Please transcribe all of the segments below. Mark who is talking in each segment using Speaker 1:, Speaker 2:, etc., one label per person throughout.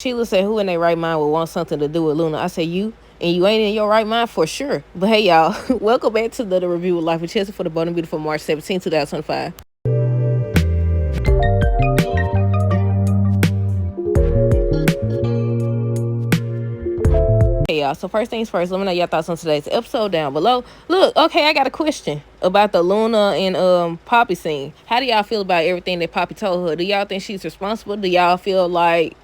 Speaker 1: Sheila said, who in their right mind would want something to do with Luna? I said, you. And you ain't in your right mind for sure. But hey, y'all, welcome back to the review of Life with Chelsea for the Bone and Beautiful March 17, 2025. Hey, y'all. So first things first, let me know your thoughts on today's episode down below. Look, okay, I got a question about the Luna and Poppy scene. How do y'all feel about everything that Poppy told her? Do y'all think she's responsible? Do y'all feel like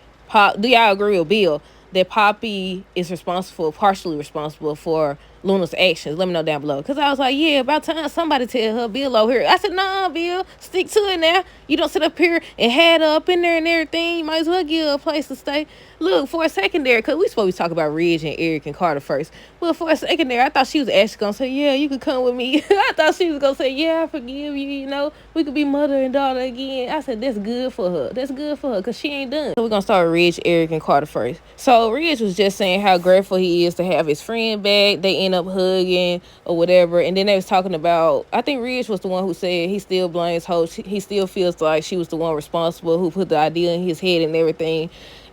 Speaker 1: do y'all agree with Bill that Poppy is partially responsible for Luna's actions? Let me know down below. Because I was like, yeah, about time somebody tell her Bill over here. I said, nah, Bill, stick to it now. You don't sit up here and had her up in there and everything. You might as well give her a place to stay. Look, for a second there, because we supposed to talk about Ridge and Eric and Carter first. Well, for a second there, I thought she was actually going to say, yeah, you could come with me. I thought she was going to say, yeah, I forgive you, we could be mother and daughter again. I said, that's good for her. That's good for her, because she ain't done. So we're going to start with Ridge, Eric, and Carter first. So Ridge was just saying how grateful he is to have his friend back. They end up hugging or whatever. And then they was talking about, I think Ridge was the one who said he still blames Hope. He still feels like she was the one responsible who put the idea in his head and everything.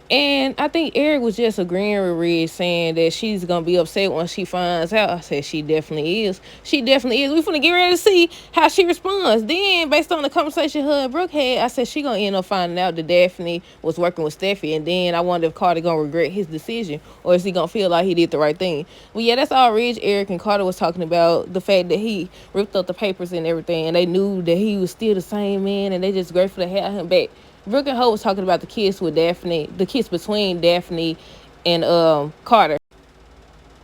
Speaker 1: And I think Eric was just agreeing with Ridge, saying that she's going to be upset once she finds out. I said, she definitely is. She definitely is. We finna get ready to see how she responds. Then, based on the conversation her and Brooke had, I said she going to end up finding out that Daphne was working with Steffi. And then I wonder if Carter going to regret his decision, or is he going to feel like he did the right thing. But yeah, that's all Ridge, Eric, and Carter was talking about, the fact that he ripped up the papers and everything, and they knew that he was still the same man, and they just grateful to have him back. Brooke and Hope was talking about the kiss with Daphne, the kiss between Daphne and Carter.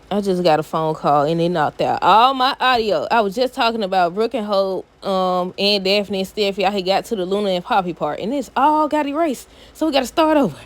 Speaker 1: I just got a phone call and it knocked out all my audio. I was just talking about Brooke and Hope and Daphne and Steffi. I had got to the Luna and Poppy part, and it's all got erased. So we got to start over.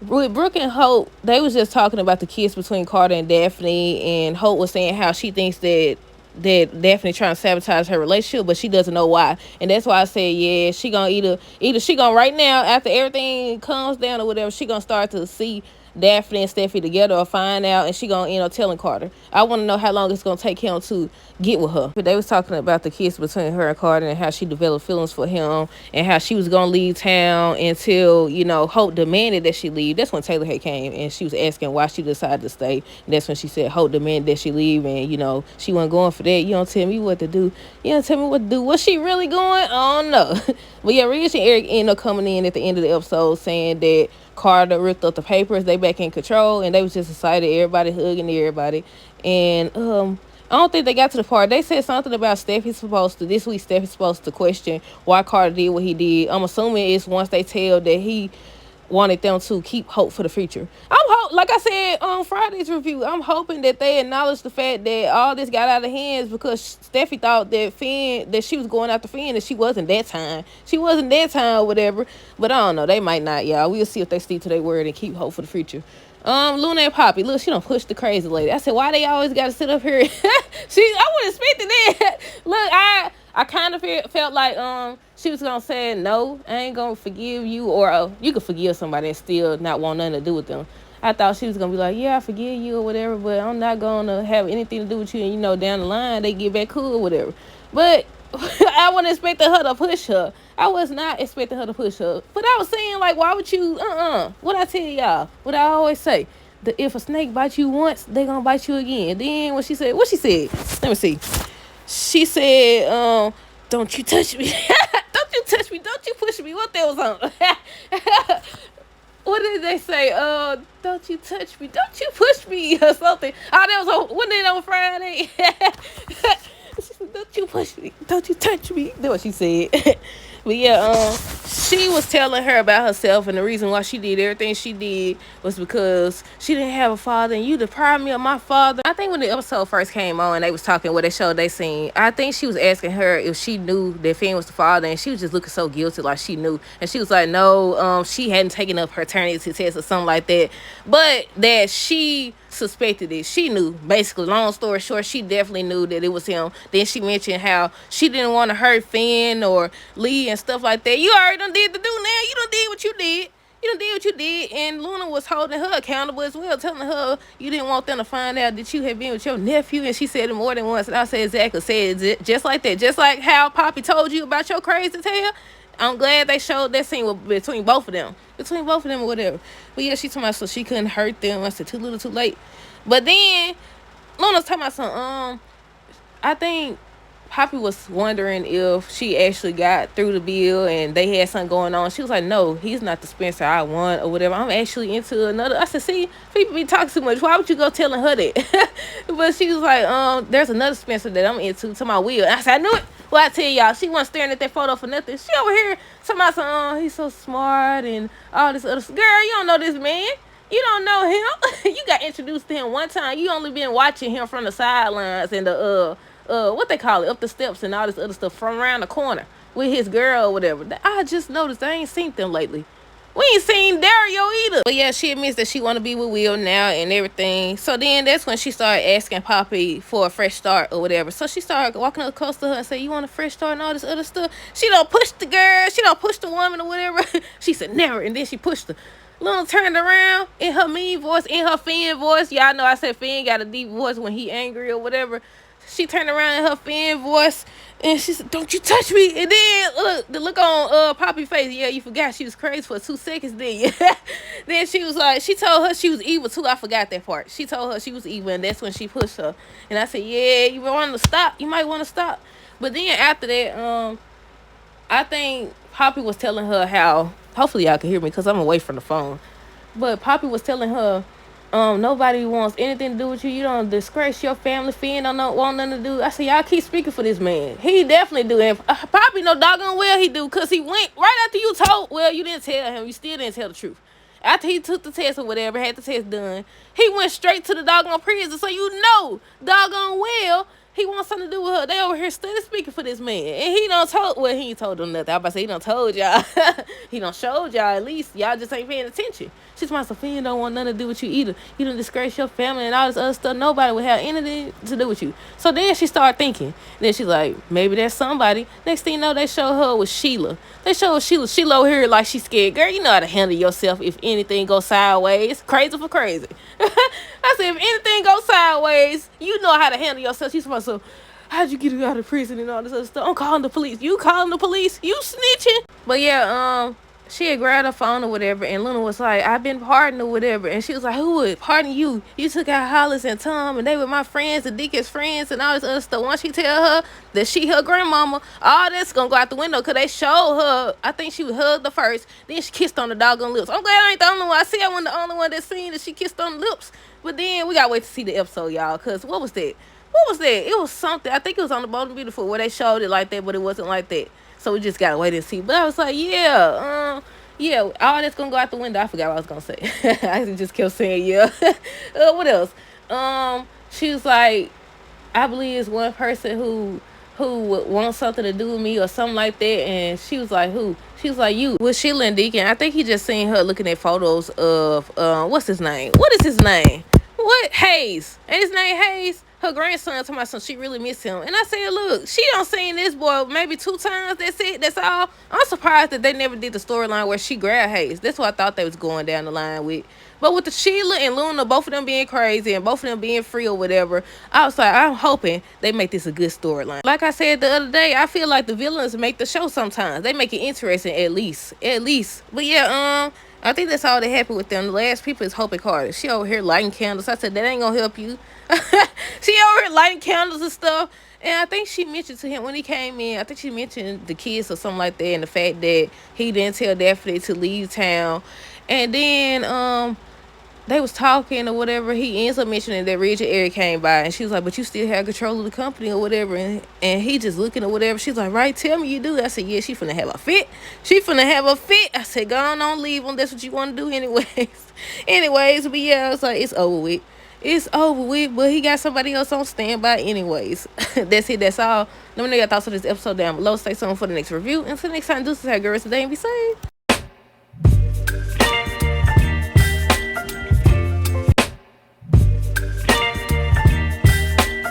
Speaker 1: With Brooke and Hope, they was just talking about the kiss between Carter and Daphne, and Hope was saying how she thinks that Daphne trying to sabotage her relationship, but she doesn't know why. And that's why I said, yeah, she gonna either she gonna right now, after everything calms down or whatever, she gonna start to see Daphne and Steffi together, or find out, and she gonna end up telling Carter. I want to know how long it's gonna take him to get with her. But they was talking about the kiss between her and Carter, and how she developed feelings for him, and how she was gonna leave town until Hope demanded that she leave. That's when Taylor had came, and she was asking why she decided to stay. And that's when she said Hope demanded that she leave, and she wasn't going for that. You don't tell me what to do. You don't tell me what to do. Was she really going? I don't know. But yeah, Rich and Eric ended up coming in at the end of the episode saying that Carter ripped up the papers. They back in control, and they was just excited. Everybody hugging everybody. And I don't think they got to the part. They said something about Steffi's supposed to question why Carter did what he did. I'm assuming it's once they tell that he wanted them to keep hope for the future. Like I said on Friday's review, I'm hoping that they acknowledge the fact that all this got out of hands because Steffi thought that she was going after Finn, and she wasn't that time. Or whatever. But I don't know. They might not, y'all. We'll see if they stick to their word and keep hope for the future. Luna and Poppy, look, she done pushed the crazy lady. I said, why they always got to sit up here? I wouldn't expect that. Look, I kind of felt like she was gonna say, no, I ain't gonna forgive you, or you could forgive somebody and still not want nothing to do with them. I thought she was gonna be like, yeah, I forgive you or whatever, but I'm not gonna have anything to do with you, and down the line they get back cool or whatever. But I wasn't expecting her to push her. I was not expecting her to push her. But I was saying, like, why would you, what I tell y'all, what I always say, that if a snake bites you once, they gonna bite you again. Then what she said, let me see. She said, don't you touch me. Don't you touch me. Don't you push me. What that was on? What did they say? Don't you touch me. Don't you push me or something. Oh, that was wasn't it on Friday? She said, don't you push me. Don't you touch me. That's what she said. But yeah, she was telling her about herself, and the reason why she did everything she did was because she didn't have a father, and you deprived me of my father. I think when the episode first came on, they was talking what they showed they seen. I think she was asking her if she knew that Finn was the father, and she was just looking so guilty, like she knew. And she was like, no, she hadn't taken up her paternity test or something like that, but that she suspected it. She knew, basically. Long story short, she definitely knew that it was him. Then she mentioned how she didn't want to hurt Finn or Lee and stuff like that. You already done did the do now. You done did what you did. And Luna was holding her accountable as well, telling her you didn't want them to find out that you had been with your nephew. And she said it more than once, and I said exactly, said it just like that. Just like how Poppy told you about your crazy tail. I'm glad they showed that scene between both of them. Between both of them or whatever. But yeah, she told me so she couldn't hurt them. I said, too little, too late. But then Luna's talking about some, I think Poppy was wondering if she actually got through the bill and they had something going on. She was like, no, he's not the Spencer I want or whatever. I'm actually into another. I said, see, people be talking too much. Why would you go telling her that? But she was like, there's another Spencer that I'm into to my will. I said, I knew it. Well, I tell y'all, she wasn't staring at that photo for nothing. She over here talking about some, he's so smart and all this other stuff. Girl, you don't know this man. You don't know him. You got introduced to him one time. You only been watching him from the sidelines and the what they call it, up the steps and all this other stuff from around the corner with his girl or whatever. I just noticed I ain't seen them lately. We ain't seen Dario either. But yeah, she admits that she want to be with Will now and everything. So then that's when she started asking Poppy for a fresh start or whatever. So she started walking up close to her and said, you want a fresh start and all this other stuff? She don't push the girl. She don't push the woman or whatever. She said, never. And then she pushed her. Luna turned around in her mean voice, in her Finn voice. Y'all know I said Finn got a deep voice when he angry or whatever. She turned around in her Finn voice and she said, don't you touch me. And then look, the look on Poppy's face. Yeah, you forgot she was crazy for 2 seconds, didn't you? Then she was like, she told her she was evil too. I forgot that part. She told her she was evil and that's when she pushed her. And I said, yeah, you want to stop. You might want to stop. But then after that, I think Poppy was telling her how, hopefully y'all can hear me because I'm away from the phone. But Poppy was telling her, nobody wants anything to do with you. You don't disgrace your family. Finn don't want nothing to do. I said, y'all keep speaking for this man. He definitely do. And Poppy no doggone well he do, because he went right after you told, well, you didn't tell him. You still didn't tell the truth. After he took the test or whatever, had the test done, he went straight to the doggone prison. So you know, doggone well, he wants something to do with her. They over here steady speaking for this man. And he done told, well, he ain't told them nothing. I was about to say, he done told y'all. He done showed y'all at least. Y'all just ain't paying attention. She's my Sophia don't want nothing to do with you either. You done disgrace your family and all this other stuff. Nobody would have anything to do with you. So then she started thinking. Then she's like, maybe that's somebody. Next thing you know, they show her with Sheila. They show her Sheila. Sheila over here like she's scared. Girl, you know how to handle yourself if anything goes sideways. Crazy for crazy. I said, if anything goes sideways, you know how to handle yourself. She's supposed to, how'd you get out of prison and all this other stuff? I'm calling the police. You calling the police? You snitching? But yeah, she had grabbed her phone or whatever, and Luna was like, I've been pardoned or whatever. And she was like, who would pardon you? You took out Hollis and Tom, and they were my friends, the Dickens friends, and all this other stuff. Once she tell her that she her grandmama, all that's gonna go out the window, because they showed her, I think she was hugged the first, then she kissed on the doggone lips. I'm glad I ain't the only one. I see I wasn't the only one that seen that she kissed on the lips. But then we gotta wait to see the episode, y'all, because what was that? What was that? It was something. I think it was on the Bold and Beautiful where they showed it like that, but it wasn't like that. So we just gotta wait and see. But I was like, yeah, all that's gonna go out the window. I forgot what I was gonna say. I just kept saying, yeah. What else? She was like, I believe it's one person who would want something to do with me or something like that. And she was like, who? She was like, you. With Sheila and Deacon. I think he just seen her looking at photos of, what's his name? What is his name? What? Hayes. Ain't his name Hayes? Her grandson told my son she really miss him. And I said, look, she don't seen this boy maybe 2 times. That's it. That's all. I'm surprised that they never did the storyline where she grabbed Hayes. That's what I thought they was going down the line with. But with the Sheila and Luna, both of them being crazy and both of them being free or whatever, I was like, I'm hoping they make this a good storyline. Like I said the other day, I feel like the villains make the show sometimes. They make it interesting at least. But yeah, I think that's all that happened with them. The last people is Hope and Carter. She over here lighting candles. I said, that ain't gonna help you. She over here lighting candles and stuff. And I think she mentioned to him when he came in, I think she mentioned the kids or something like that, and the fact that he didn't tell Daphne to leave town. And then they was talking or whatever. He ends up mentioning that Reg and Eric came by, and she was like, but you still have control of the company or whatever. And he just looking or whatever. She's like, right, tell me you do. I said, yeah, she finna have a fit. She finna have a fit. I said, go on, leave them. That's what you want to do anyways. But yeah, I was like, it's over with. It's over with, but he got somebody else on standby anyways. That's it. That's all. Let me know your thoughts on this episode down below. Stay tuned for the next review. Until next time, do have girls today and be safe.